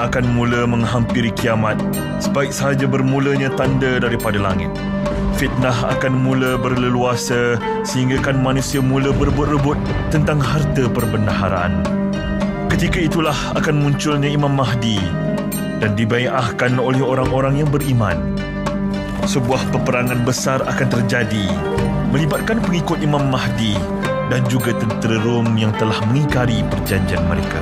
Bila akan mula menghampiri kiamat, sebaik sahaja bermulanya tanda daripada langit. Fitnah akan mula berleluasa sehinggakan manusia mula berebut-rebut tentang harta perbendaharaan. Ketika itulah akan munculnya Imam Mahdi dan dibai'ahkan oleh orang-orang yang beriman. Sebuah peperangan besar akan terjadi melibatkan pengikut Imam Mahdi dan juga tentera Rom yang telah mengingkari perjanjian mereka.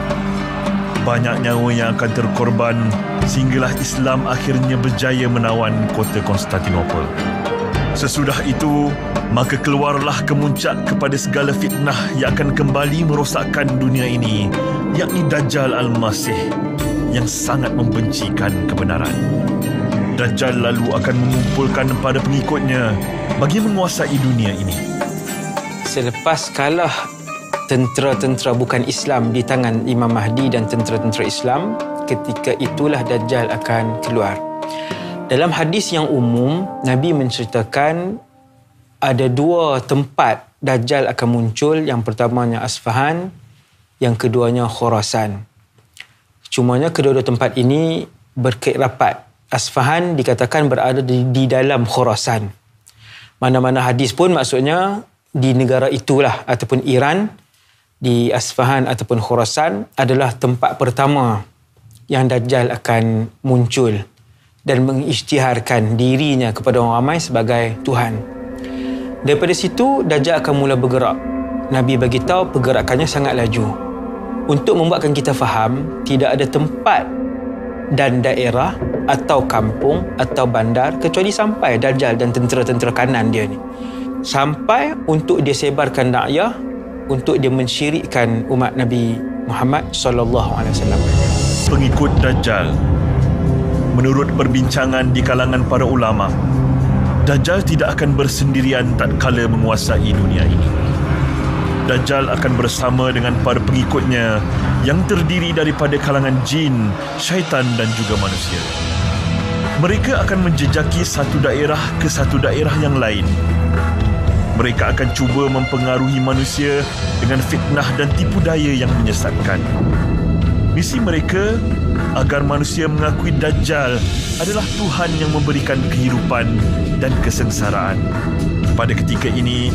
Banyak nyawa yang akan terkorban sehinggalah Islam akhirnya berjaya menawan kota Konstantinopel. Sesudah itu, maka keluarlah kemuncak kepada segala fitnah yang akan kembali merosakkan dunia ini, yakni Dajjal Al-Masih yang sangat membencikan kebenaran. Dajjal lalu akan mengumpulkan pada pengikutnya bagi menguasai dunia ini. Selepas kalah tentera-tentera bukan Islam di tangan Imam Mahdi dan tentera-tentera Islam, ketika itulah Dajjal akan keluar. Dalam hadis yang umum, Nabi menceritakan ada dua tempat Dajjal akan muncul. Yang pertamanya Asfahan, yang keduanya Khurasan. Cumanya kedua-dua tempat ini berkait rapat. Asfahan dikatakan berada di dalam Khurasan. Mana-mana hadis pun maksudnya di negara itulah ataupun Iran, di Asfahan ataupun Khurasan adalah tempat pertama yang Dajjal akan muncul dan mengisytiharkan dirinya kepada orang ramai sebagai Tuhan. Daripada situ, Dajjal akan mula bergerak. Nabi bagi tahu pergerakannya sangat laju. Untuk membuatkan kita faham, tidak ada tempat dan daerah atau kampung atau bandar kecuali sampai Dajjal dan tentera-tentera kanan dia ni. Sampai untuk dia sebarkan dakwah, untuk dia mensyirikkan umat Nabi Muhammad SAW. Pengikut Dajjal. Menurut perbincangan di kalangan para ulama, Dajjal tidak akan bersendirian tatkala menguasai dunia ini. Dajjal akan bersama dengan para pengikutnya yang terdiri daripada kalangan jin, syaitan dan juga manusia. Mereka akan menjejaki satu daerah ke satu daerah yang lain. Mereka akan cuba mempengaruhi manusia dengan fitnah dan tipu daya yang menyesatkan. Misi mereka agar manusia mengakui Dajjal adalah Tuhan yang memberikan kehidupan dan kesengsaraan. Pada ketika ini,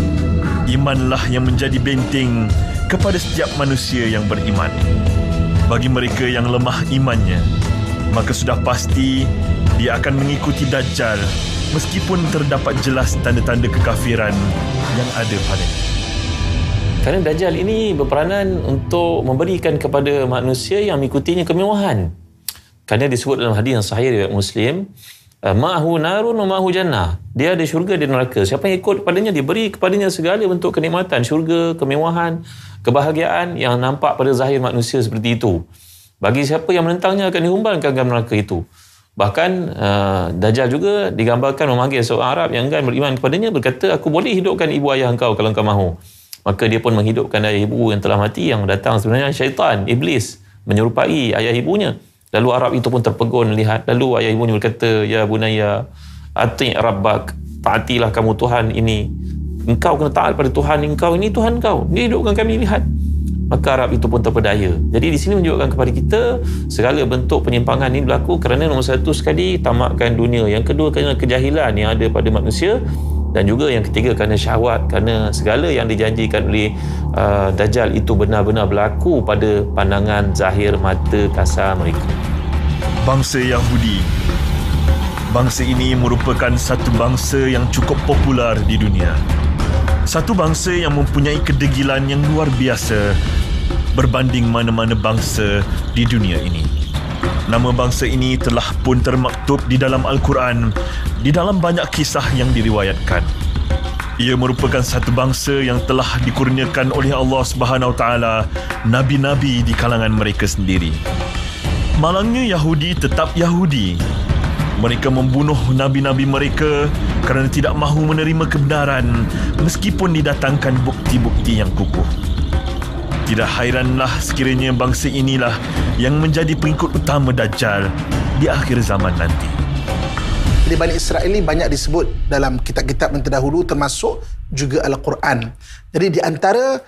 imanlah yang menjadi benteng kepada setiap manusia yang beriman. Bagi mereka yang lemah imannya, maka sudah pasti dia akan mengikuti Dajjal meskipun terdapat jelas tanda-tanda kekafiran yang ada padanya. Kerana Dajjal ini berperanan untuk memberikan kepada manusia yang mengikutinya kemewahan. Kerana disebut dalam hadis yang sahih riwayat Muslim, ma'ahu narun wa ma'ahu jannah. Dia ada syurga dan neraka. Siapa yang ikut kepadanya, diberi kepadanya segala bentuk kenikmatan, syurga, kemewahan, kebahagiaan yang nampak pada zahir manusia seperti itu. Bagi siapa yang menentangnya akan dihumbankan ke dalam neraka itu. Bahkan Dajjal juga digambarkan memanggil seorang Arab yang enggan beriman kepadanya, berkata, aku boleh hidupkan ibu ayah engkau kalau engkau mahu. Maka dia pun menghidupkan ayah ibu yang telah mati, yang datang sebenarnya syaitan, iblis, menyerupai ayah ibunya. Lalu Arab itu pun terpegun melihat. Lalu ayah ibunya berkata, ya bunaya, ati' rabbak, taatilah kamu Tuhan ini. Engkau kena taat pada Tuhan engkau, ini Tuhan kau. Dia hidupkan kami, lihat. Maka Arab itu pun terpedaya. Jadi di sini menunjukkan kepada kita segala bentuk penyimpangan ini berlaku kerana nombor satu sekali tamakkan dunia, yang kedua kerana kejahilan yang ada pada manusia, dan juga yang ketiga kerana syahwat, kerana segala yang dijanjikan oleh Dajjal itu benar-benar berlaku pada pandangan zahir mata kasar mereka. Bangsa Yahudi. Bangsa ini merupakan satu bangsa yang cukup popular di dunia. Satu bangsa yang mempunyai kedegilan yang luar biasa berbanding mana-mana bangsa di dunia ini. Nama bangsa ini telah pun termaktub di dalam Al-Quran, di dalam banyak kisah yang diriwayatkan. Ia merupakan satu bangsa yang telah dikurniakan oleh Allah Subhanahu Wa Taala nabi-nabi di kalangan mereka sendiri. Malangnya Yahudi tetap Yahudi. Mereka membunuh nabi-nabi mereka kerana tidak mahu menerima kebenaran meskipun didatangkan bukti-bukti yang kukuh. Tidak hairanlah sekiranya bangsa inilah yang menjadi pengikut utama Dajjal di akhir zaman nanti. Jadi Bani Israel ini banyak disebut dalam kitab-kitab yang terdahulu termasuk juga Al-Quran. Jadi di antara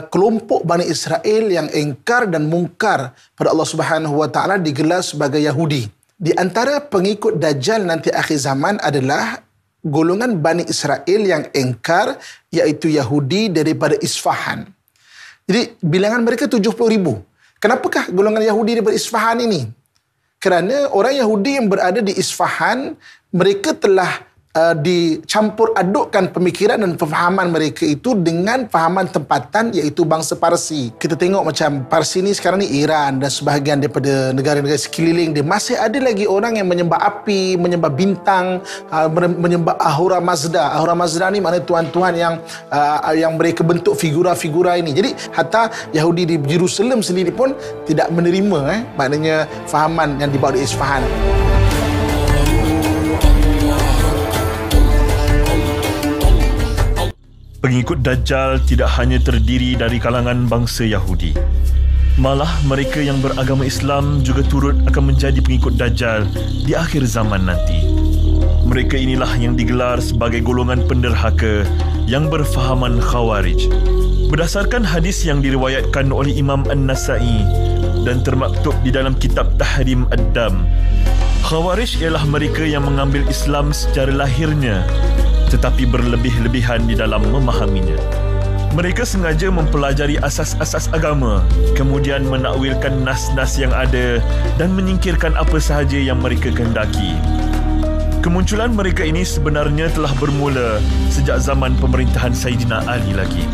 kelompok Bani Israel yang ingkar dan mungkar pada Allah Subhanahu Wa Taala digelar sebagai Yahudi. Di antara pengikut Dajjal nanti akhir zaman adalah golongan Bani Israel yang ingkar, iaitu Yahudi daripada Isfahan. Jadi bilangan mereka 70,000. Kenapakah golongan Yahudi daripada Isfahan ini? Kerana orang Yahudi yang berada di Isfahan, mereka telah dicampur adukkan pemikiran dan pemahaman mereka itu dengan fahaman tempatan, iaitu bangsa Parsi. Kita tengok macam Parsi ni sekarang ni Iran dan sebahagian daripada negara-negara sekeliling dia, masih ada lagi orang yang menyembah api, menyembah bintang, menyembah Ahura Mazda. Ahura Mazda ni maknanya tuan-tuan yang mereka bentuk figura-figura ini. Jadi hatta Yahudi di Jerusalem sendiri pun tidak menerima maknanya fahaman yang dibawa di Isfahan. Pengikut Dajjal tidak hanya terdiri dari kalangan bangsa Yahudi. Malah mereka yang beragama Islam juga turut akan menjadi pengikut Dajjal di akhir zaman nanti. Mereka inilah yang digelar sebagai golongan penderhaka yang berfahaman Khawarij. Berdasarkan hadis yang diriwayatkan oleh Imam An-Nasa'i dan termaktub di dalam kitab Tahrim Ad-Dam, Khawarij ialah mereka yang mengambil Islam secara lahirnya tetapi berlebih-lebihan di dalam memahaminya. Mereka sengaja mempelajari asas-asas agama, kemudian menakwilkan nas-nas yang ada dan menyingkirkan apa sahaja yang mereka kehendaki. Kemunculan mereka ini sebenarnya telah bermula sejak zaman pemerintahan Saidina Ali lagi.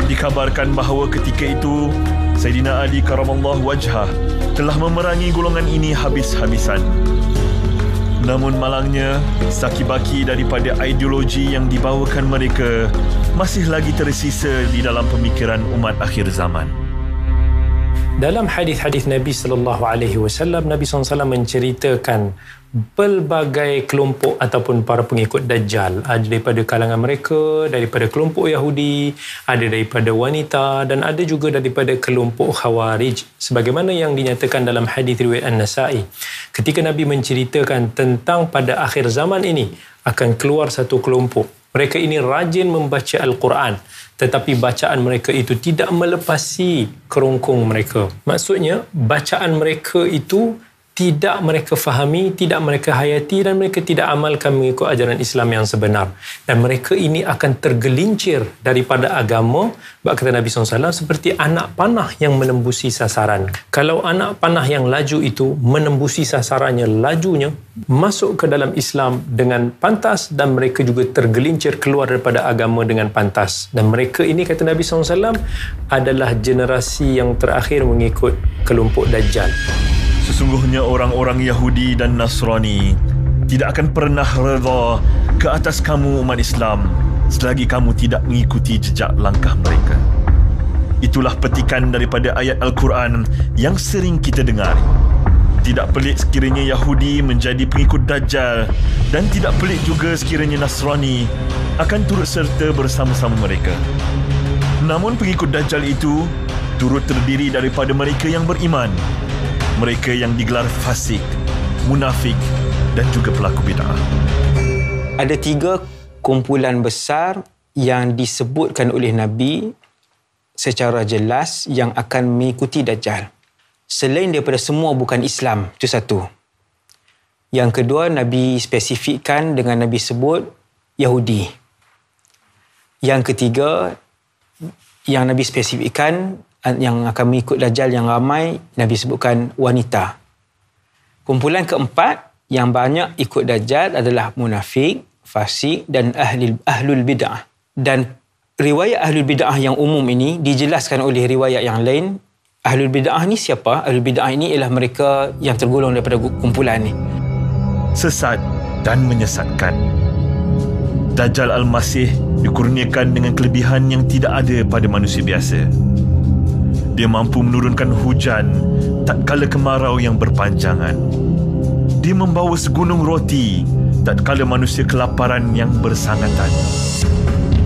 Dikabarkan bahawa ketika itu Saidina Ali karamallahu wajhah telah memerangi golongan ini habis-habisan. Namun malangnya, saki-baki daripada ideologi yang dibawakan mereka masih lagi tersisa di dalam pemikiran umat akhir zaman. Dalam hadis-hadis Nabi SAW, Nabi SAW menceritakan pelbagai kelompok ataupun para pengikut Dajjal. Ada daripada kalangan mereka, daripada kelompok Yahudi, ada daripada wanita dan ada juga daripada kelompok Khawarij. Sebagaimana yang dinyatakan dalam hadis riwayat An-Nasa'i. Ketika Nabi menceritakan tentang pada akhir zaman ini akan keluar satu kelompok. Mereka ini rajin membaca Al-Quran, tetapi bacaan mereka itu tidak melepasi kerongkong mereka. Maksudnya, bacaan mereka itu tidak mereka fahami, tidak mereka hayati dan mereka tidak amalkan mengikut ajaran Islam yang sebenar. Dan mereka ini akan tergelincir daripada agama, kata Nabi SAW, seperti anak panah yang menembusi sasaran. Kalau anak panah yang laju itu menembusi sasarannya, lajunya masuk ke dalam Islam dengan pantas dan mereka juga tergelincir keluar daripada agama dengan pantas. Dan mereka ini, kata Nabi SAW, adalah generasi yang terakhir mengikut kelompok Dajjal. Sesungguhnya orang-orang Yahudi dan Nasrani tidak akan pernah redha ke atas kamu umat Islam selagi kamu tidak mengikuti jejak langkah mereka. Itulah petikan daripada ayat Al-Quran yang sering kita dengar. Tidak pelik sekiranya Yahudi menjadi pengikut Dajjal dan tidak pelik juga sekiranya Nasrani akan turut serta bersama-sama mereka. Namun pengikut Dajjal itu turut terdiri daripada mereka yang beriman, mereka yang digelar fasik, munafik dan juga pelaku bid'ah. Ada 3 kumpulan besar yang disebutkan oleh Nabi secara jelas yang akan mengikuti Dajjal. Selain daripada semua bukan Islam, itu satu. Yang kedua, Nabi spesifikkan dengan Nabi sebut Yahudi. Yang ketiga, yang Nabi spesifikkan yang akan mengikut Dajjal yang ramai, Nabi sebutkan wanita. Kumpulan keempat yang banyak ikut Dajjal adalah munafik, fasik dan ahlul bid'ah. Dan riwayat ahlul bid'ah yang umum ini dijelaskan oleh riwayat yang lain. Ahlul bid'ah ni siapa? Ahlul bid'ah ini ialah mereka yang tergolong daripada kumpulan ni. Sesat dan menyesatkan. Dajjal Al-Masih dikurniakan dengan kelebihan yang tidak ada pada manusia biasa. Dia mampu menurunkan hujan tatkala kemarau yang berpanjangan. Dia membawa segunung roti tatkala manusia kelaparan yang bersangatan.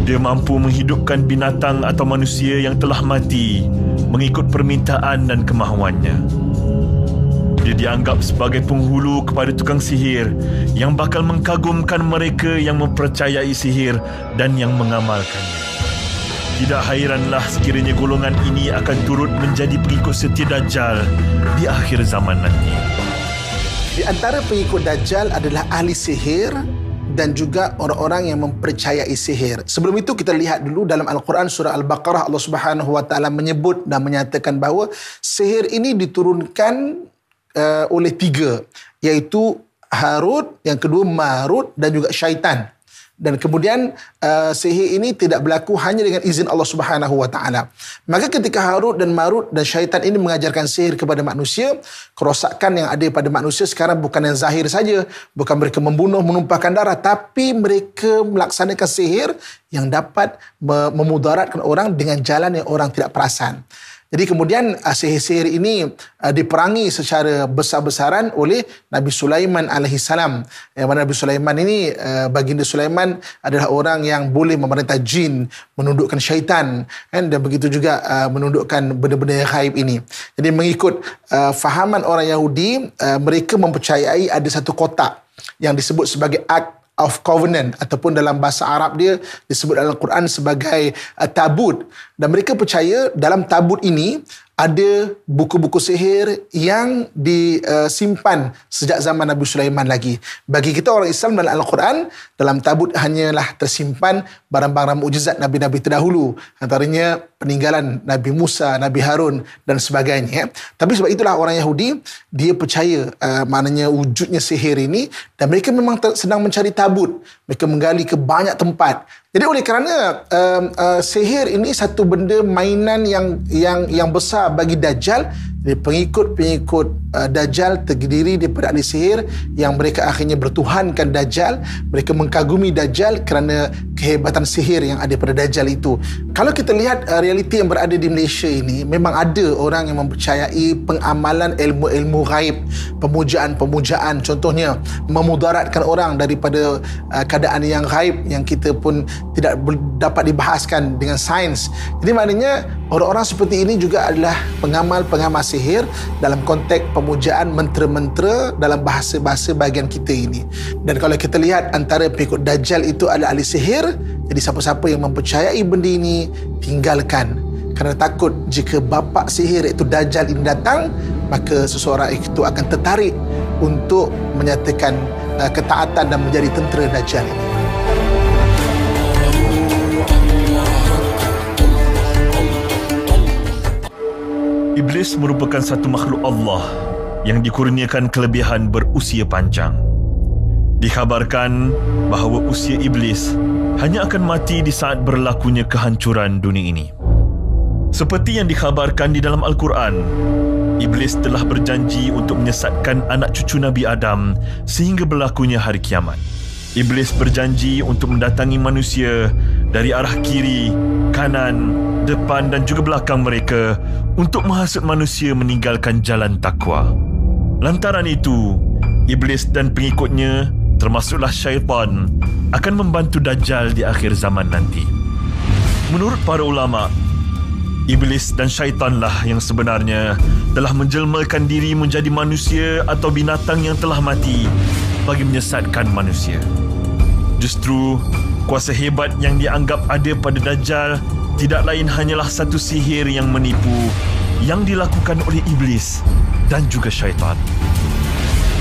Dia mampu menghidupkan binatang atau manusia yang telah mati mengikut permintaan dan kemahuannya. Dia dianggap sebagai penghulu kepada tukang sihir yang bakal mengkagumkan mereka yang mempercayai sihir dan yang mengamalkannya. Tidak hairanlah sekiranya golongan ini akan turut menjadi pengikut setia Dajjal di akhir zaman nanti. Di antara pengikut Dajjal adalah ahli sihir dan juga orang-orang yang mempercayai sihir. Sebelum itu kita lihat dulu dalam Al-Quran surah Al-Baqarah, Allah Subhanahu Wa Taala menyebut dan menyatakan bahawa sihir ini diturunkan oleh 3, iaitu Harut, yang kedua Marut dan juga syaitan. Dan kemudian sihir ini tidak berlaku hanya dengan izin Allah Subhanahu Wa Taala. Maka ketika Harut dan Marut dan syaitan ini mengajarkan sihir kepada manusia, kerosakan yang ada pada manusia sekarang bukan yang zahir saja, bukan mereka membunuh, menumpahkan darah, tapi mereka melaksanakan sihir yang dapat memudaratkan orang dengan jalan yang orang tidak perasan. Jadi kemudian sihir-sihir ini diperangi secara besar-besaran oleh Nabi Sulaiman alaihissalam. Yang mana Nabi Sulaiman ini, baginda Sulaiman adalah orang yang boleh memerintah jin, menundukkan syaitan, dan begitu juga menundukkan benda-benda yang gaib ini. Jadi mengikut fahaman orang Yahudi, mereka mempercayai ada satu kotak yang disebut sebagai Ark of Covenant, ataupun dalam bahasa Arab dia disebut dalam Al-Quran sebagai tabut. Dan mereka percaya dalam tabut ini ada buku-buku sihir yang disimpan sejak zaman Nabi Sulaiman lagi. Bagi kita orang Islam, dalam Al-Quran, dalam tabut hanyalah tersimpan barang-barang mukjizat Nabi-Nabi terdahulu. Antaranya peninggalan Nabi Musa, Nabi Harun dan sebagainya. Tapi sebab itulah orang Yahudi, dia percaya maknanya wujudnya sihir ini, dan mereka memang sedang mencari tabut. Mereka menggali ke banyak tempat. Jadi oleh kerana sihir ini satu benda mainan yang besar bagi Dajjal, jadi pengikut-pengikut Dajjal terdiri daripada ahli sihir yang mereka akhirnya bertuhankan Dajjal. Mereka mengkagumi Dajjal kerana kehebatan sihir yang ada pada Dajjal itu. Kalau kita lihat realiti yang berada di Malaysia ini, memang ada orang yang mempercayai pengamalan ilmu-ilmu gaib, pemujaan-pemujaan, contohnya memudaratkan orang daripada keadaan yang gaib yang kita pun tidak dapat dibahaskan dengan sains. Jadi maknanya orang-orang seperti ini juga adalah pengamal-pengamal sihir dalam konteks pemujaan mentera-mentera dalam bahasa-bahasa bahagian kita ini. Dan kalau kita lihat antara pengikut Dajjal itu adalah ahli sihir, jadi siapa-siapa yang mempercayai benda ini, tinggalkan. Kerana takut jika bapa sihir iaitu Dajjal ini datang, maka seseorang itu akan tertarik untuk menyatakan ketaatan dan menjadi tentera Dajjal ini. Iblis merupakan satu makhluk Allah yang dikurniakan kelebihan berusia panjang. Dikhabarkan bahawa usia iblis hanya akan mati di saat berlakunya kehancuran dunia ini. Seperti yang dikhabarkan di dalam Al-Quran, iblis telah berjanji untuk menyesatkan anak cucu Nabi Adam sehingga berlakunya hari kiamat. Iblis berjanji untuk mendatangi manusia dari arah kiri, kanan, depan dan juga belakang mereka untuk menghasut manusia meninggalkan jalan takwa. Lantaran itu, iblis dan pengikutnya, termasuklah syaitan, akan membantu Dajjal di akhir zaman nanti. Menurut para ulama, iblis dan syaitanlah yang sebenarnya telah menjelmakan diri menjadi manusia atau binatang yang telah mati bagi menyesatkan manusia. Justru, kuasa hebat yang dianggap ada pada Dajjal tidak lain hanyalah satu sihir yang menipu yang dilakukan oleh iblis dan juga syaitan.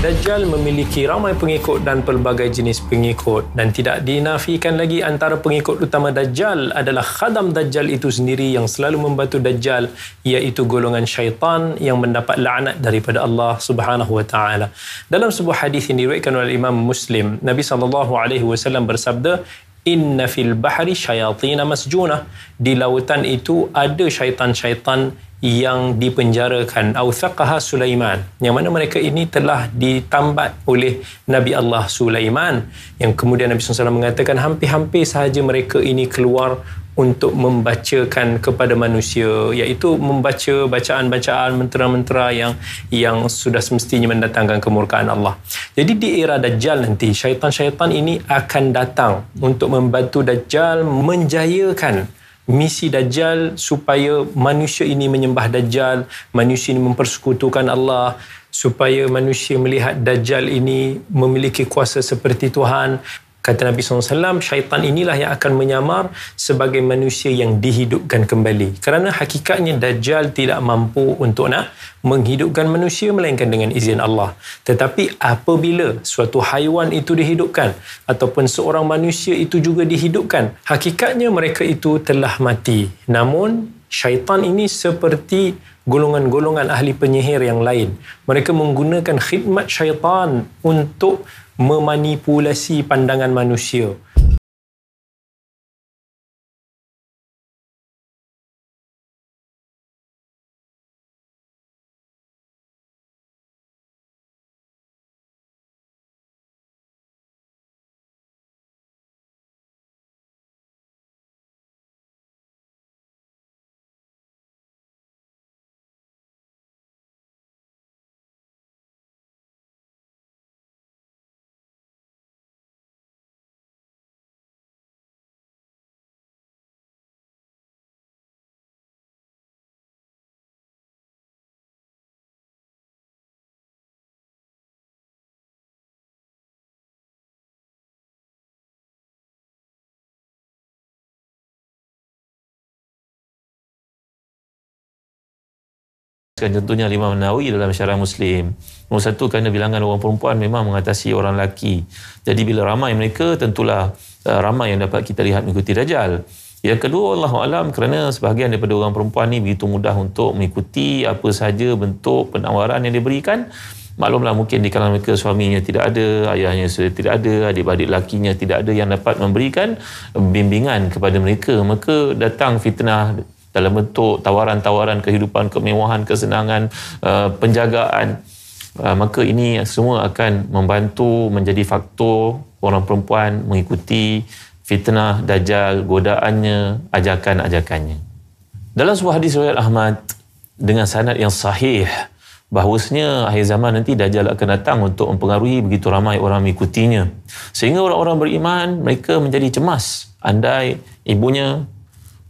Dajjal memiliki ramai pengikut dan pelbagai jenis pengikut, dan tidak dinafikan lagi antara pengikut utama Dajjal adalah khadam Dajjal itu sendiri yang selalu membantu Dajjal, iaitu golongan syaitan yang mendapat laknat daripada Allah Subhanahu wa taala. Dalam sebuah hadis yang diriwayatkan oleh Imam Muslim, Nabi SAW bersabda, "Inna fil bahri syayatin masjunah." Di lautan itu ada syaitan-syaitan yang dipenjarakan. Authaqaha Sulaiman, yang mana mereka ini telah ditambat oleh Nabi Allah Sulaiman, yang kemudian Nabi SAW mengatakan hampir-hampir sahaja mereka ini keluar untuk membacakan kepada manusia, iaitu membaca bacaan-bacaan mentera-mentera yang sudah semestinya mendatangkan kemurkaan Allah. Jadi di era Dajjal nanti, syaitan-syaitan ini akan datang untuk membantu Dajjal menjayakan misi Dajjal supaya manusia ini menyembah Dajjal, manusia ini mempersekutukan Allah, supaya manusia melihat Dajjal ini memiliki kuasa seperti Tuhan. Kata Nabi SAW, syaitan inilah yang akan menyamar sebagai manusia yang dihidupkan kembali. Kerana hakikatnya Dajjal tidak mampu untuk nak menghidupkan manusia melainkan dengan izin Allah. Tetapi apabila suatu haiwan itu dihidupkan ataupun seorang manusia itu juga dihidupkan, hakikatnya mereka itu telah mati. Namun syaitan ini seperti golongan-golongan ahli penyihir yang lain. Mereka menggunakan khidmat syaitan untuk memanipulasi pandangan manusia. Contohnya Imam Nawawi dalam Syarah Muslim. Nombor satu, kerana bilangan orang perempuan memang mengatasi orang lelaki. Jadi bila ramai mereka, tentulah ramai yang dapat kita lihat mengikuti Dajjal. Yang kedua, Allahu'alam, kerana sebahagian daripada orang perempuan ni begitu mudah untuk mengikuti apa sahaja bentuk penawaran yang diberikan. Maklumlah, mungkin di kalangan mereka suaminya tidak ada, ayahnya sudah tidak ada, adik-adik lakinya tidak ada yang dapat memberikan bimbingan kepada mereka. Maka datang fitnah dalam bentuk tawaran-tawaran kehidupan, kemewahan, kesenangan, penjagaan. Maka ini semua akan membantu menjadi faktor orang perempuan mengikuti fitnah Dajjal, godaannya, ajakan-ajakannya. Dalam sebuah hadis riwayat Ahmad dengan sanad yang sahih, bahawasanya akhir zaman nanti Dajjal akan datang untuk mempengaruhi begitu ramai orang mengikutinya. Sehingga orang-orang beriman, mereka menjadi cemas. Andai ibunya,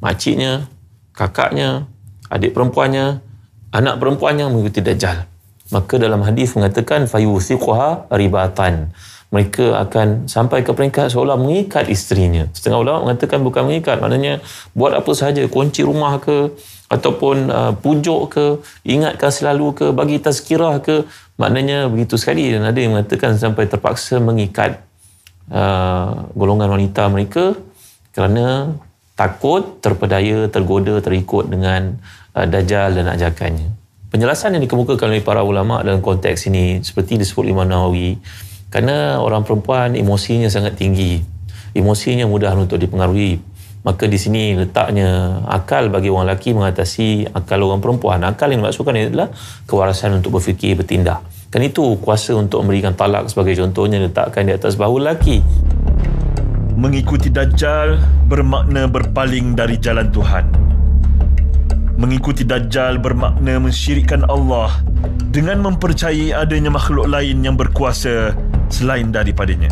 makciknya, kakaknya, adik perempuannya, anak perempuannya mengikuti Dajjal. Maka dalam hadis mengatakan fayuthiquha ribatan. Mereka akan sampai ke peringkat seolah mengikat isterinya. Setengah ulama mengatakan bukan mengikat, maknanya buat apa sahaja, kunci rumah ke, ataupun pujuk ke, ingatkan selalu ke, bagi tazkirah ke, maknanya begitu sekali. Dan ada yang mengatakan sampai terpaksa mengikat golongan wanita mereka kerana takut, terpedaya, tergoda, terikut dengan Dajjal dan ajakannya. Penjelasan yang dikemukakan oleh para ulama dalam konteks ini seperti disebut Imam Nawawi, kerana orang perempuan emosinya sangat tinggi, emosinya mudah untuk dipengaruhi. Maka di sini letaknya akal bagi orang lelaki mengatasi akal orang perempuan. Akal yang dimaksudkan adalah kewarasan untuk berfikir, bertindak. Kan itu kuasa untuk memberikan talak sebagai contohnya letakkan di atas bahu lelaki. Mengikuti Dajjal bermakna berpaling dari jalan Tuhan. Mengikuti Dajjal bermakna mensyirikkan Allah dengan mempercayai adanya makhluk lain yang berkuasa selain daripadanya.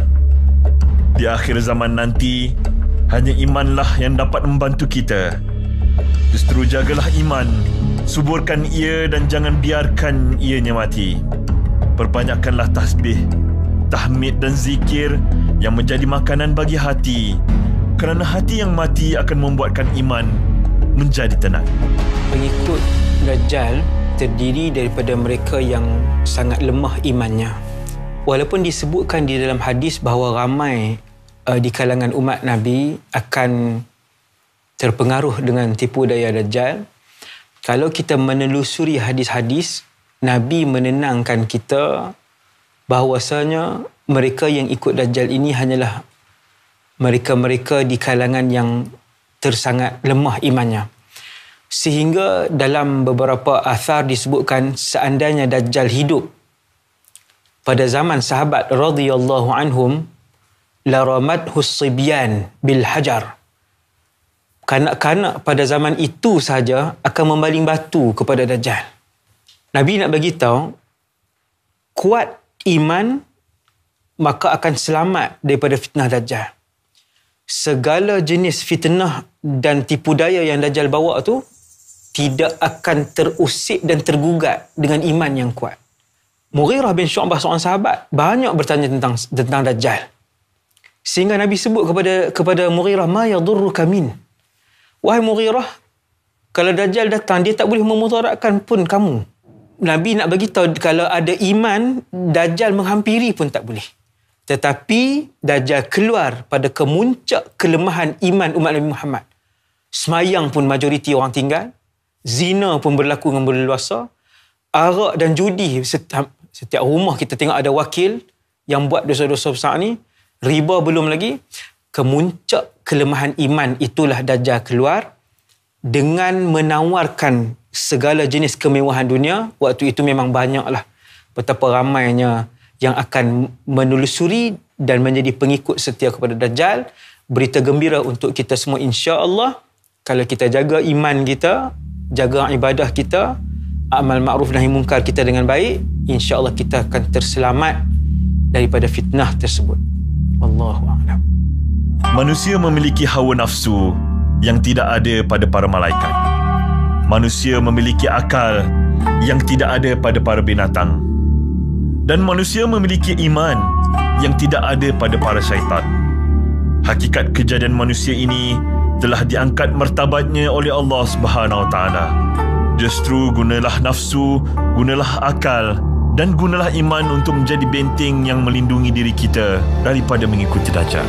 Di akhir zaman nanti, hanya imanlah yang dapat membantu kita. Justru jagalah iman, suburkan ia dan jangan biarkan ianya mati. Perbanyakkanlah tasbih, tahmid dan zikir yang menjadi makanan bagi hati, kerana hati yang mati akan membuatkan iman menjadi tenang. Pengikut Dajjal terdiri daripada mereka yang sangat lemah imannya. Walaupun disebutkan di dalam hadis bahawa ramai di kalangan umat Nabi akan terpengaruh dengan tipu daya Dajjal, kalau kita menelusuri hadis-hadis, Nabi menenangkan kita bahawasanya mereka yang ikut Dajjal ini hanyalah mereka-mereka di kalangan yang tersangat lemah imannya. Sehingga dalam beberapa athar disebutkan seandainya Dajjal hidup pada zaman sahabat radhiyallahu anhum, laramadhu as-sibyan bil hajar. Kanak-kanak pada zaman itu sahaja akan membaling batu kepada Dajjal. Nabi nak bagi tahu, kuat iman maka akan selamat daripada fitnah Dajjal. segala jenis fitnah dan tipu daya yang Dajjal bawa tu tidak akan terusik dan tergugat dengan iman yang kuat. Mughirah bin Syu'bah, seorang sahabat, banyak bertanya tentang Dajjal. Sehingga Nabi sebut kepada Mughirah, ma yadurruka min. Wahai Mughirah, kalau Dajjal datang, dia tak boleh memudaratkan pun kamu. Nabi nak bagi tahu kalau ada iman, Dajjal menghampiri pun tak boleh. Tetapi Dajjal keluar pada kemuncak kelemahan iman umat Nabi Muhammad. Semayang pun majoriti orang tinggal. Zina pun berlaku dengan berleluasa. Arak dan judi, setiap rumah kita tengok ada wakil yang buat dosa-dosa besar ni. Riba belum lagi. Kemuncak kelemahan iman itulah Dajjal keluar dengan menawarkan segala jenis kemewahan dunia. Waktu itu memang banyaklah betapa ramainya yang akan menelusuri dan menjadi pengikut setia kepada Dajjal. Berita gembira untuk kita semua, insya-Allah, kalau kita jaga iman kita, jaga ibadah kita, amal ma'ruf nahi munkar kita dengan baik, insya-Allah kita akan terselamat daripada fitnah tersebut. Wallahu a'lam. Manusia memiliki hawa nafsu yang tidak ada pada para malaikat. Manusia memiliki akal yang tidak ada pada para binatang. Dan manusia memiliki iman yang tidak ada pada para syaitan. Hakikat kejadian manusia ini telah diangkat martabatnya oleh Allah Subhanahu Wa Taala. Justru gunalah nafsu, gunalah akal dan gunalah iman untuk menjadi benteng yang melindungi diri kita daripada mengikuti Dajjal.